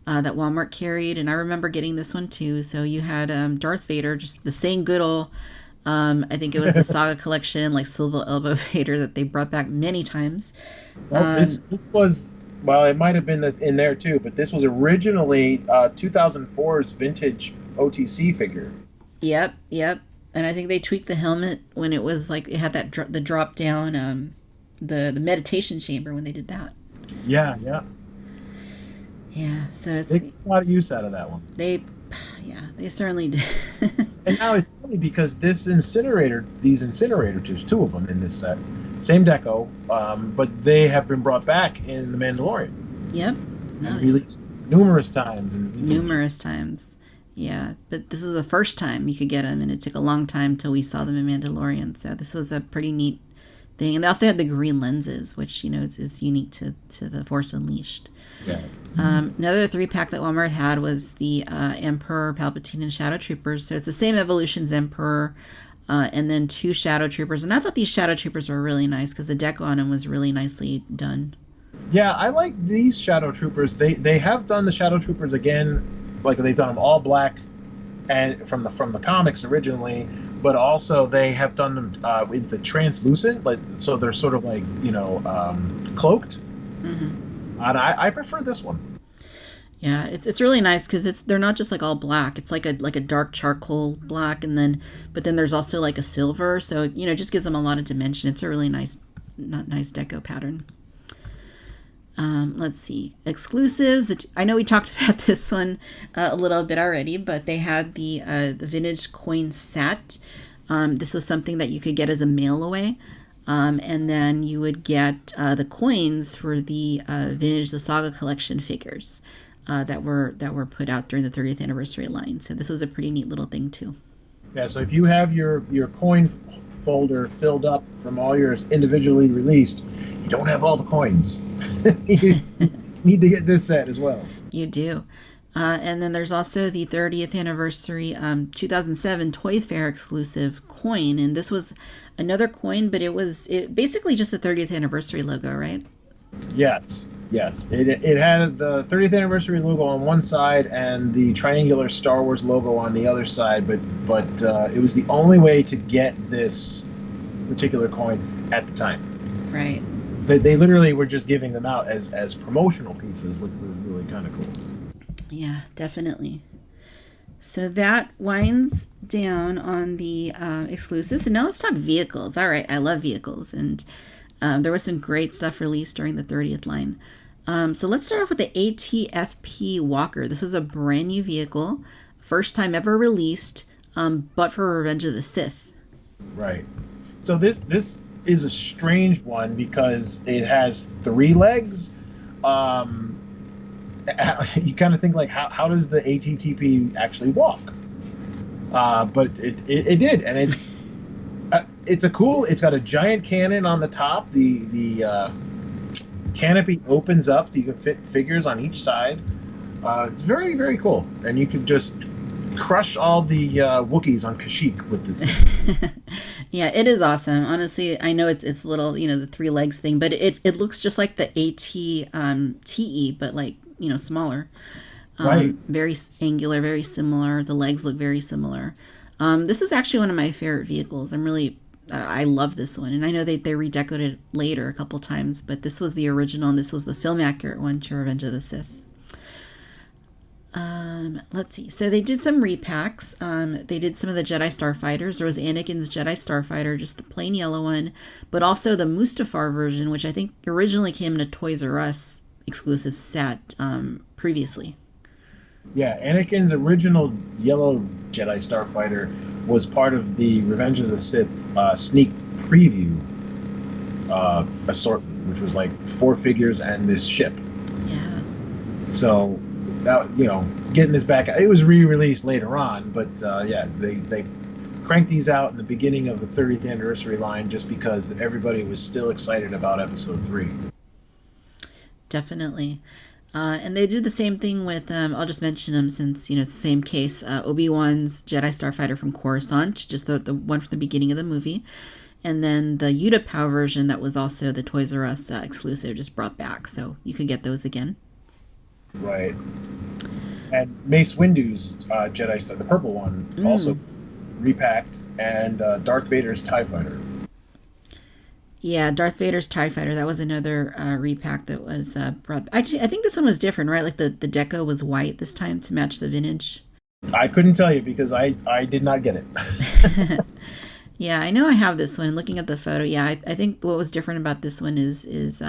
Speaker 1: that Walmart carried, and I remember getting this one too. So you had Darth Vader, just the same good old. I think it was the Saga collection, like Silver Elbow Vader, that they brought back many times.
Speaker 2: Well, this was well, it might have been in there too, but this was originally 2004's vintage OTC figure.
Speaker 1: Yep, yep. And I think they tweaked the helmet when it was like it had that the drop down, the meditation chamber when they did that.
Speaker 2: Yeah, yeah.
Speaker 1: Yeah, so
Speaker 2: They
Speaker 1: it's
Speaker 2: got a lot of use out of that one.
Speaker 1: they, yeah, they certainly did.
Speaker 2: And now it's funny because these incinerators, there's two of them in this set, same deco, but they have been brought back in The Mandalorian
Speaker 1: Yep. No,
Speaker 2: and
Speaker 1: there's
Speaker 2: released numerous times. And
Speaker 1: numerous times. Yeah, but this is the first time you could get them, and it took a long time till we saw them in Mandalorian. So this was a pretty neat thing. And they also had the green lenses, which is unique to the Force Unleashed.
Speaker 2: yeah,
Speaker 1: Another 3-pack that Walmart had was the Emperor, Palpatine, and Shadow Troopers. So it's the same evolutions Emperor, and then 2 Shadow Troopers. And I thought these Shadow Troopers were really nice because the deco on them was really nicely done.
Speaker 2: yeah, I like these Shadow Troopers. They have done the Shadow Troopers again, like they've done them all black, and from the comics originally, but also they have done them with the translucent, like so they're sort of like cloaked. And I prefer this one.
Speaker 1: Yeah, it's really nice because they're not just like all black. It's like a dark charcoal black, and then but then there's also like a silver, so it just gives them a lot of dimension. It's a really nice deco pattern. Let's see exclusives. I know we talked about this one a little bit already, but they had the vintage coin set. This was something that you could get as a mail away. And then you would get the coins for the vintage the Saga collection figures that were put out during the 30th anniversary line. So this was a pretty neat little thing too.
Speaker 2: Yeah, so if you have your coin folder filled up from all yours individually released, you don't have all the coins. You need to get this set as well.
Speaker 1: You do. And then there's also the 30th anniversary 2007 Toy Fair exclusive coin, and this was another coin, but it basically just the 30th anniversary logo, right?
Speaker 2: Yes, yes. It had the 30th anniversary logo on one side and the triangular Star Wars logo on the other side, but it was the only way to get this particular coin at the time.
Speaker 1: Right.
Speaker 2: They literally were just giving them out as promotional pieces, which was really kind of cool.
Speaker 1: Yeah, definitely. So that winds down on the exclusives. So now let's talk vehicles. All right, I love vehicles, and there was some great stuff released during the 30th line. So let's start off with the ATFP Walker. This was a brand new vehicle, first time ever released, but for Revenge of the Sith.
Speaker 2: Right. So this is a strange one because it has 3 legs. You kind of think like how does the ATTP actually walk? But it did, and it's got a giant cannon on the top. The canopy opens up so you can fit figures on each side. It's very, very cool, and you could just crush all the Wookiees on Kashyyyk with this thing.
Speaker 1: Yeah, it is awesome. Honestly, I know it's little, the 3 legs thing, but it looks just like the TE, but like smaller.
Speaker 2: Right.
Speaker 1: Very angular, very similar. The legs look very similar. This is actually one of my favorite vehicles. I love this one, and I know they redecorated it later a couple times, but this was the original, and this was the film accurate one to Revenge of the Sith. Let's see. So they did some repacks. They did some of the Jedi Starfighters. There was Anakin's Jedi Starfighter, just the plain yellow one, but also the Mustafar version, which I think originally came in a Toys R Us exclusive set previously.
Speaker 2: Yeah, Anakin's original yellow Jedi Starfighter was part of the Revenge of the Sith sneak preview assortment, which was like 4 figures and this ship.
Speaker 1: Yeah.
Speaker 2: So that getting this back, it was re-released later on, but yeah, they cranked these out in the beginning of the 30th anniversary line just because everybody was still excited about Episode 3.
Speaker 1: Definitely. And they did the same thing with, I'll just mention them since, it's the same case. Obi-Wan's Jedi Starfighter from Coruscant, just the one from the beginning of the movie. And then the Utapau version that was also the Toys R Us exclusive just brought back. So you can get those again.
Speaker 2: Right. And Mace Windu's Jedi Star, the purple one, also repacked, and Darth Vader's TIE Fighter.
Speaker 1: Yeah, Darth Vader's TIE Fighter. That was another repack that was brought. Actually, I think this one was different, right? Like the deco was white this time to match the vintage.
Speaker 2: I couldn't tell you because I did not get it.
Speaker 1: Yeah, I know I have this one. Looking at the photo, yeah, I think what was different about this one is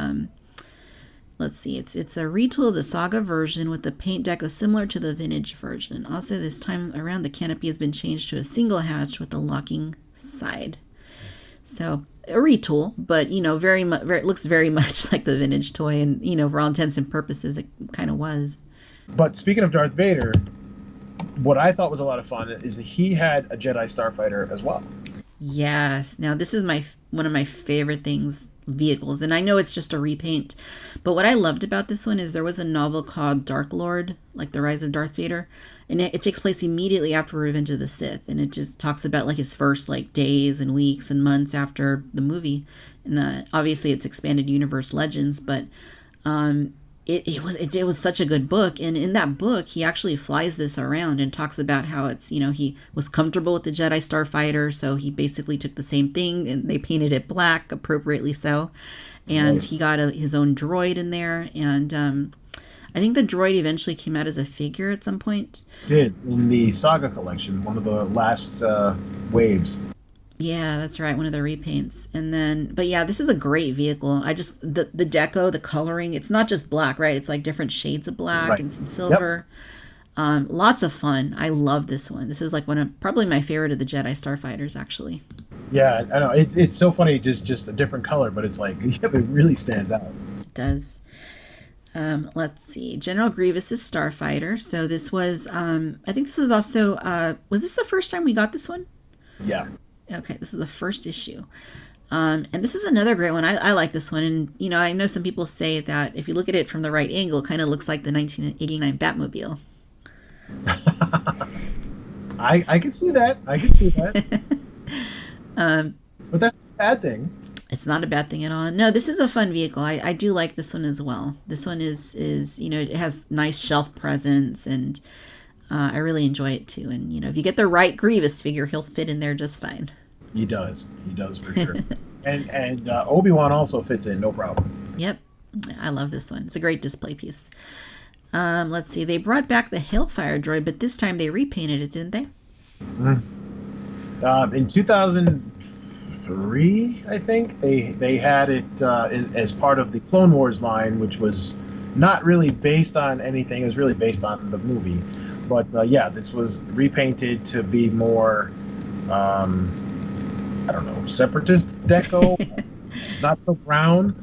Speaker 1: Let's see. It's a retool of the Saga version with the paint deco similar to the vintage version. Also, this time around, the canopy has been changed to a single hatch with a locking side. So a retool, but very much. It looks very much like the vintage toy, and for all intents and purposes, it kind of was.
Speaker 2: But speaking of Darth Vader, what I thought was a lot of fun is that he had a Jedi Starfighter as well.
Speaker 1: Yes. Now this is one of my favorite vehicles, and I know it's just a repaint, but what I loved about this one is there was a novel called Dark Lord, like the Rise of Darth Vader, and it takes place immediately after Revenge of the Sith, and it just talks about like his first like days and weeks and months after the movie, and obviously it's expanded universe legends, but it was such a good book, and in that book he actually flies this around and talks about how it's he was comfortable with the Jedi Starfighter, so he basically took the same thing and they painted it black, appropriately so, and
Speaker 2: Right.
Speaker 1: he got his own droid in there, and I think the droid eventually came out as a figure at some point.
Speaker 2: Did in the Saga collection, one of the last waves.
Speaker 1: Yeah, that's right. One of the repaints. And then, but yeah, this is a great vehicle. The deco, the coloring, it's not just black, right? It's like different shades of black
Speaker 2: Right.
Speaker 1: and some
Speaker 2: Yep.
Speaker 1: silver. Lots of fun. I love this one. This is like probably my favorite of the Jedi Starfighters, actually.
Speaker 2: Yeah, I know. It's so funny, just a different color, but it's like yeah, it really stands out.
Speaker 1: It does. Let's see. General Grievous's Starfighter. So this was, I think this was also, was this the first time we got this one?
Speaker 2: Yeah.
Speaker 1: Okay, this is the first issue. And this is another great one. I like this one. And, I know some people say that if you look at it from the right angle, it kind of looks like the 1989 Batmobile.
Speaker 2: I can see that. I can see that.
Speaker 1: Um,
Speaker 2: But that's not a bad thing.
Speaker 1: it's not a bad thing at all. No, this is a fun vehicle. I do like this one as well. This one is it has nice shelf presence, and I really enjoy it too. And, if you get the right Grievous figure, he'll fit in there just fine.
Speaker 2: He does. He does for sure. and Obi-Wan also fits in, no problem.
Speaker 1: Yep. I love this one. It's a great display piece. Let's see. They brought back the Hellfire droid, but this time they repainted it, didn't they?
Speaker 2: In 2003, I think they had it as part of the Clone Wars line, which was not really based on anything. It was really based on the movie. But yeah, this was repainted to be more, I don't know, separatist deco, not so brown.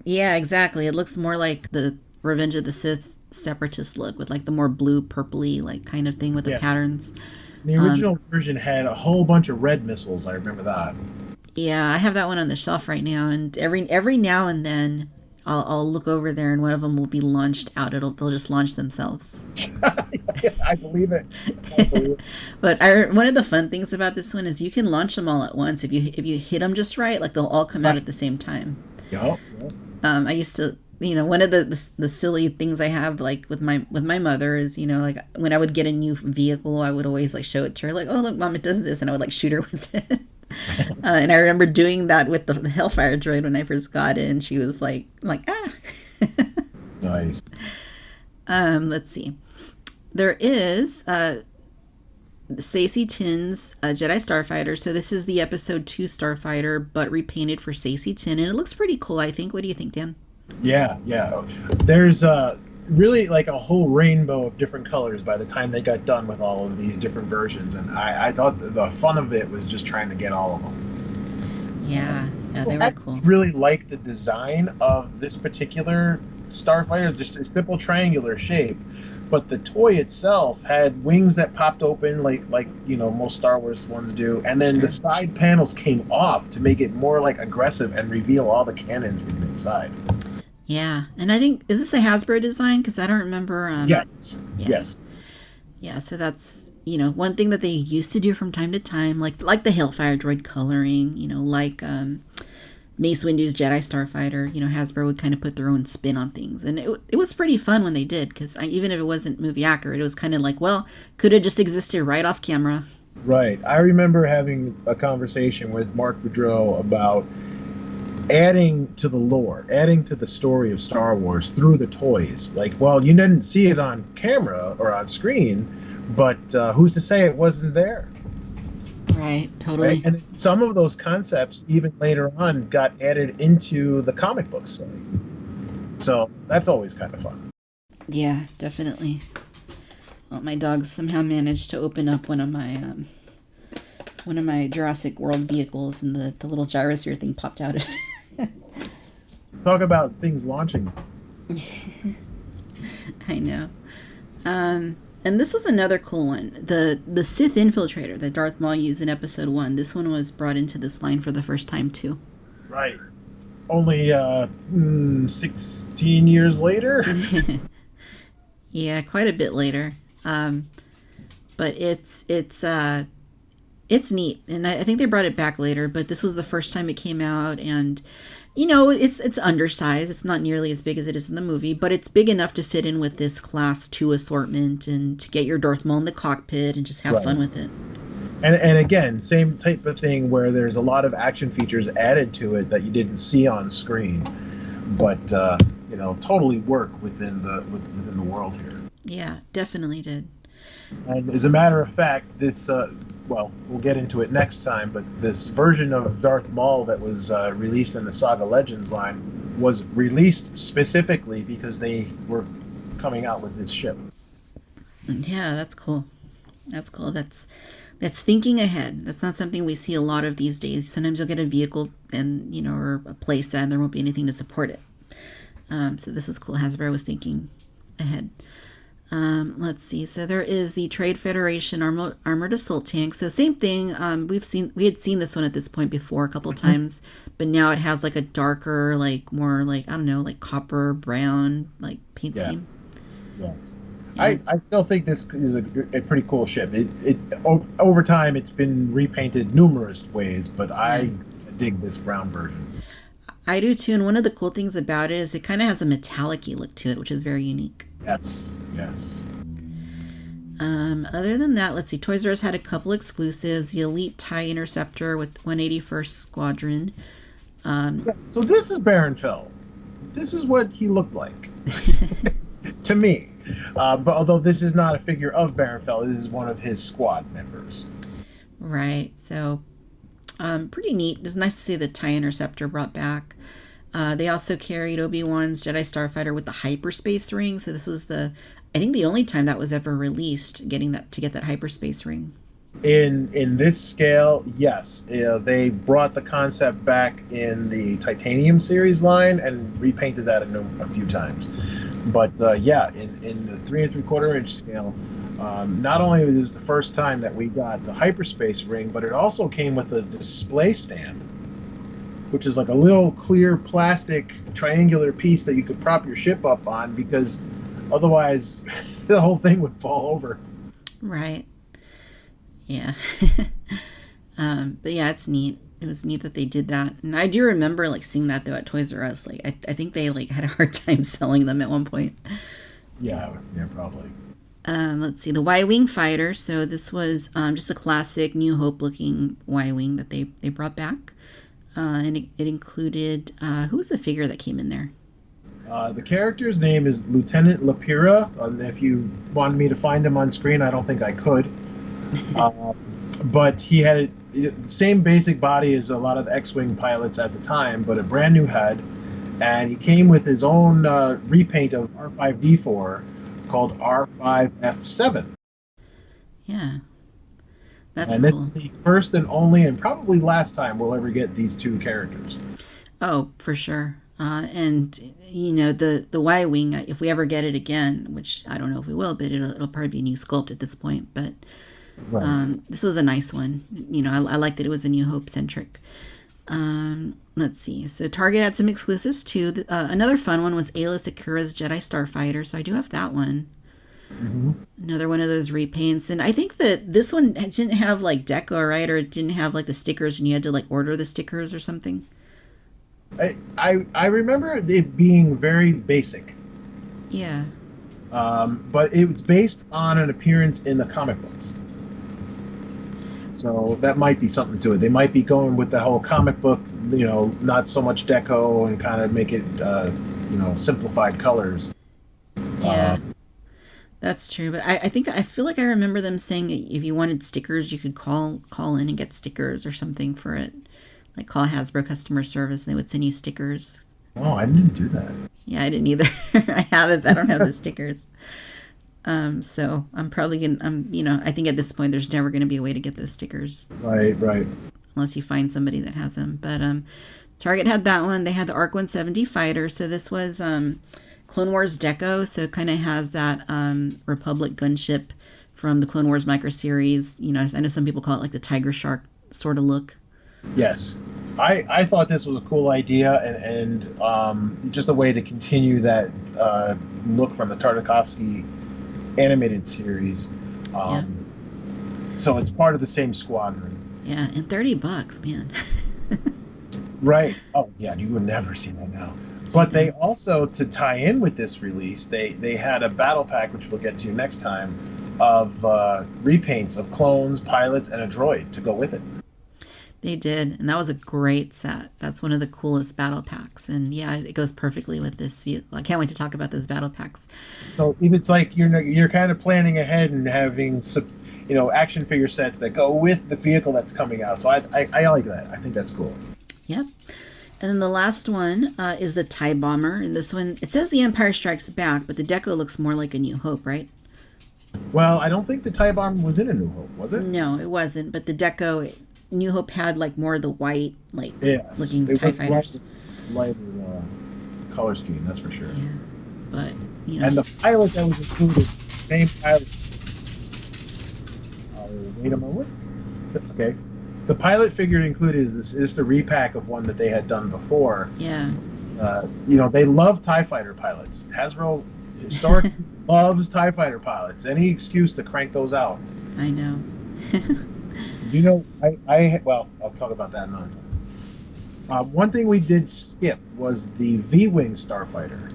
Speaker 1: Yeah, exactly. It looks more like the Revenge of the Sith separatist look with like the more blue, purpley, like kind of thing with the
Speaker 2: Yeah.
Speaker 1: patterns.
Speaker 2: The original version had a whole bunch of red missiles. I remember that.
Speaker 1: Yeah, I have that one on the shelf right now, and every now and then I'll look over there, and one of them will be launched out. They'll just launch themselves.
Speaker 2: I believe it. I believe it.
Speaker 1: But one of the fun things about this one is you can launch them all at once if you hit them just right. Like they'll all come out at the same time.
Speaker 2: Yup.
Speaker 1: I used to, one of the silly things I have like with my mother is, like when I would get a new vehicle, I would always like show it to her, like, oh look, Mom, it does this, and I would like shoot her with it. And I remember doing that with the Hellfire droid when I first got it, and she was like ah.
Speaker 2: Nice.
Speaker 1: Let's see. There is Saesee Tinn's Jedi Starfighter. So this is the Episode 2 Starfighter, but repainted for Saesee Tinn, and it looks pretty cool, I think. What do you think, Dan?
Speaker 2: Yeah. There's really like a whole rainbow of different colors by the time they got done with all of these different versions, and I thought the fun of it was just trying to get all of them.
Speaker 1: Yeah, they were cool.
Speaker 2: I really like the design of this particular Starfighter, just a simple triangular shape. But the toy itself had wings that popped open like most Star Wars ones do, and then the side panels came off to make it more like aggressive and reveal all the cannons hidden inside.
Speaker 1: Yeah, and I think, is this a Hasbro design? Because I don't remember.
Speaker 2: Yes.
Speaker 1: Yeah.
Speaker 2: Yes.
Speaker 1: Yeah, so that's one thing that they used to do from time to time, like the Hellfire droid coloring, like Mace Windu's Jedi Starfighter. Hasbro would kind of put their own spin on things, and it was pretty fun when they did, because even if it wasn't movie accurate, it was kind of like, well, could have just existed right off camera.
Speaker 2: Right. I remember having a conversation with Mark Boudreau about adding to the lore, adding to the story of Star Wars through the toys. Like, well, you didn't see it on camera or on screen, but who's to say it wasn't there?
Speaker 1: Right, totally.
Speaker 2: Right? And some of those concepts, even later on, got added into the comic books. So that's always kind of fun.
Speaker 1: Yeah, definitely. Well, my dog somehow managed to open up one of my Jurassic World vehicles, and the little gyrosphere thing popped out of it.
Speaker 2: Talk about things launching.
Speaker 1: I know. And this was another cool one. The Sith infiltrator that Darth Maul used in Episode 1. This one was brought into this line for the first time too.
Speaker 2: Right. Only 16 years later.
Speaker 1: Yeah, quite a bit later. But it's neat, and I think they brought it back later. But this was the first time it came out, and it's undersized. It's not nearly as big as it is in the movie, but it's big enough to fit in with this Class 2 assortment and to get your Darth Maul in the cockpit and just have
Speaker 2: Right.
Speaker 1: fun with it.
Speaker 2: And again, same type of thing where there's a lot of action features added to it that you didn't see on screen, but totally work within the world here.
Speaker 1: Yeah, definitely did.
Speaker 2: And as a matter of fact, this well, we'll get into it next time, but this version of Darth Maul that was released in the Saga Legends line was released specifically because they were coming out with this ship.
Speaker 1: Yeah, that's cool. That's cool. That's thinking ahead. That's not something we see a lot of these days. Sometimes you'll get a vehicle and or a playset, and there won't be anything to support it. So this is cool. Hasbro was thinking ahead. Let's see. So there is the Trade Federation armored assault tank. So same thing. We had seen this one at this point before a couple times, but now it has like a darker, like more like I don't know, like copper brown, like paint scheme.
Speaker 2: Yes. I still think this is a pretty cool ship. Over time it's been repainted numerous ways, but I dig this brown version.
Speaker 1: I do too, and one of the cool things about it is it kind of has a metallic-y look to it, which is very unique.
Speaker 2: Yes.
Speaker 1: Other than that, let's see. Toys R Us had a couple exclusives. The Elite TIE Interceptor with 181st Squadron.
Speaker 2: So this is Baron Fell. This is what he looked like to me. But although this is not a figure of Baron Fell, this is one of his squad members.
Speaker 1: Right. So, pretty neat. It's nice to see the TIE Interceptor brought back. They also carried Obi-Wan's Jedi Starfighter with the hyperspace ring. So this was I think the only time that was ever released, to get that hyperspace ring.
Speaker 2: In this scale, yes, they brought the concept back in the Titanium series line and repainted that a few times. But in the 3 3/4 inch scale, not only was this the first time that we got the hyperspace ring, but it also came with a display stand, which is like a little clear plastic triangular piece that you could prop your ship up on, because otherwise the whole thing would fall over.
Speaker 1: Right. Yeah. But yeah, it's neat. It was neat that they did that. And I do remember seeing that though at Toys R Us. I think they had a hard time selling them at one point.
Speaker 2: Yeah, probably.
Speaker 1: Let's see, the Y-Wing fighter. So this was just a classic New Hope looking Y-Wing that they brought back. And it included, who was the figure that came in there?
Speaker 2: The character's name is Lieutenant Lapira. If you wanted me to find him on screen, I don't think I could. But he had the same basic body as a lot of the X-Wing pilots at the time, but a brand new head. And he came with his own repaint of R5D4 called R5F7.
Speaker 1: Yeah. That's
Speaker 2: and
Speaker 1: cool.
Speaker 2: This is the first and only and probably last time we'll ever get these two characters.
Speaker 1: Oh, for sure. And the Y-Wing, if we ever get it again, which I don't know if we will, but it'll probably be a new sculpt at this point. But right. This was a nice one. I like that it was a New Hope centric. Let's see. So Target had some exclusives too. Another fun one was Aayla Secura's Jedi Starfighter. So I do have that one. Mm-hmm. Another one of those repaints, and I think that this one didn't have deco, right? Or it didn't have the stickers, and you had to order the stickers or something.
Speaker 2: I remember it being very basic.
Speaker 1: Yeah.
Speaker 2: But it was based on an appearance in the comic books. So that might be something to it. They might be going with the whole comic book, not so much deco and kind of make it, simplified colors.
Speaker 1: Yeah. That's true, but I feel like I remember them saying if you wanted stickers, you could call in and get stickers or something for it. Call Hasbro customer service and they would send you stickers.
Speaker 2: Oh, I didn't do that.
Speaker 1: Yeah, I didn't either. I have it, but I don't have the stickers. So I'm probably gonna, I think at this point there's never going to be a way to get those stickers.
Speaker 2: Right.
Speaker 1: Unless you find somebody that has them. But Target had that one. They had the ARC 170 fighter. So this was Clone Wars deco. So it kind of has that Republic gunship from the Clone Wars micro series. You know, I know some people call it like the Tiger Shark sort of look.
Speaker 2: Yes. I thought this was a cool idea and just a way to continue that look from the Tartakovsky animated series.
Speaker 1: Yeah.
Speaker 2: So it's part of the same squadron.
Speaker 1: Yeah, and $30, man.
Speaker 2: Right. Oh, yeah, you would never see that now. But they also, to tie in with this release, they had a battle pack, which we'll get to next time, of repaints of clones, pilots, and a droid to go with it.
Speaker 1: They did, and that was a great set. That's one of the coolest battle packs, and yeah, it goes perfectly with this vehicle. I can't wait to talk about those battle packs.
Speaker 2: So it's like you're kind of planning ahead and having action figure sets that go with the vehicle that's coming out. So I like that. I think that's cool.
Speaker 1: Yep. And then the last one is the TIE Bomber, and this one, it says The Empire Strikes Back, but the deco looks more like A New Hope, right?
Speaker 2: Well, I don't think the TIE Bomber was in A New Hope, was it?
Speaker 1: No, it wasn't, but the deco, New Hope had like more of the white, looking
Speaker 2: it
Speaker 1: TIE fighters.
Speaker 2: Lighter color scheme, that's for sure.
Speaker 1: Yeah, but
Speaker 2: And the pilot that was included, same pilot. Wait a moment. Okay, the pilot figure included is the repack of one that they had done before.
Speaker 1: Yeah.
Speaker 2: They love TIE fighter pilots. Hasbro historically loves TIE fighter pilots. Any excuse to crank those out.
Speaker 1: I know.
Speaker 2: I'll talk about that another time. One thing we did skip was the V-wing starfighter.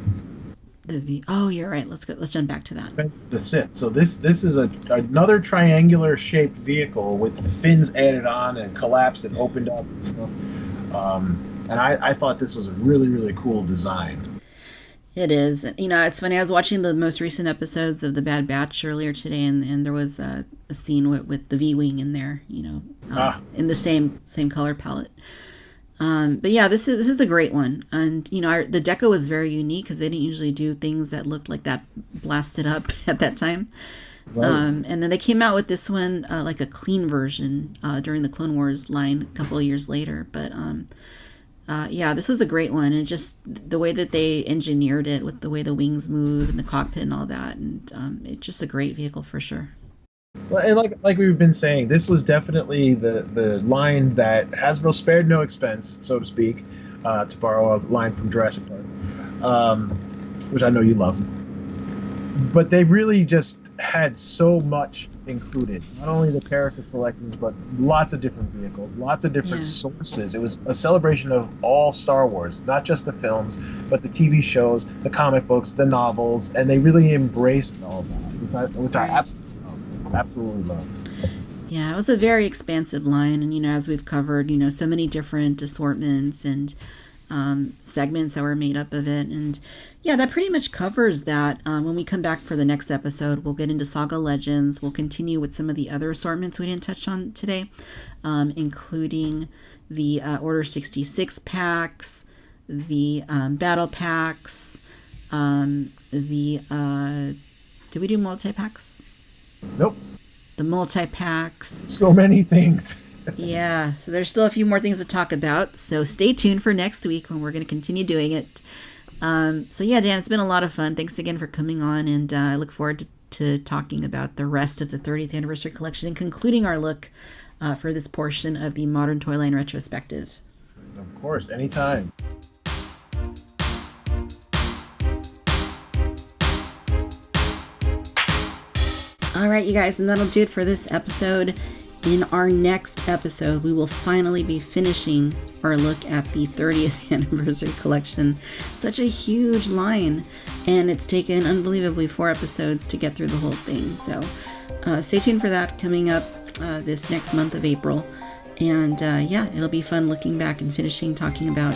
Speaker 1: Oh, you're right. Let's jump back to that.
Speaker 2: The Sith. So this is another triangular shaped vehicle with fins added on and collapsed and opened up and stuff. And I thought this was a really, really cool design.
Speaker 1: It is. It's funny. I was watching the most recent episodes of The Bad Batch earlier today, and there was a scene with the V-wing in there. In the same color palette. But yeah, this is a great one, and the deco was very unique because they didn't usually do things that looked like that blasted up at that time. Right. And then they came out with this one like a clean version during the Clone Wars line a couple of years later, but. Yeah, this was a great one, and just the way that they engineered it with the way the wings move and the cockpit and all that, and it's just a great vehicle for sure.
Speaker 2: Well, and like we've been saying, this was definitely the line that Hasbro spared no expense, so to speak, to borrow a line from Jurassic Park, which I know you love. But they really just had so much included. Not only the character collections, but lots of different vehicles, lots of different sources. It was a celebration of all Star Wars, not just the films, but the TV shows, the comic books, the novels, and they really embraced all of that, which I absolutely love.
Speaker 1: Yeah, it was a very expansive line, and as we've covered, so many different assortments and segments that were made up of it, and yeah, that pretty much covers that. When we come back for the next episode, we'll get into Saga Legends. We'll continue with some of the other assortments we didn't touch on today, including the Order 66 packs, the battle packs, did we do multi-packs?
Speaker 2: Nope.
Speaker 1: The multi-packs.
Speaker 2: So many things.
Speaker 1: Yeah, so there's still a few more things to talk about. So stay tuned for next week when we're going to continue doing it. So yeah, Dan, it's been a lot of fun. Thanks again for coming on, and I look forward to talking about the rest of the 30th anniversary collection and concluding our look for this portion of the Modern Toyline Retrospective.
Speaker 2: Of course, anytime.
Speaker 1: All right, you guys, and that'll do it for this episode. In our next episode, we will finally be finishing our look at the 30th anniversary collection. Such a huge line, and it's taken unbelievably 4 episodes to get through the whole thing. So stay tuned for that coming up this next month of April. And yeah, it'll be fun looking back and finishing talking about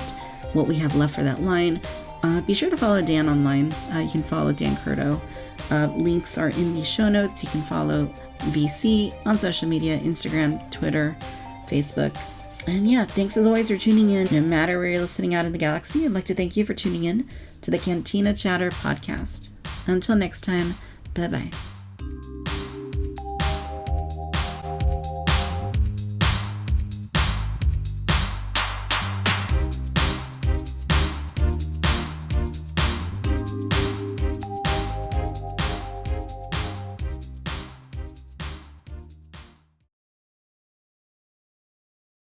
Speaker 1: what we have left for that line. Be sure to follow Dan online. You can follow Dan Curto. Links are in the show notes. You can follow VC on social media, Instagram, Twitter, Facebook. And yeah, thanks as always for tuning in. No matter where you're listening out in the galaxy, I'd like to thank you for tuning in to to the Cantina Chatter podcast. Until next time, bye-bye.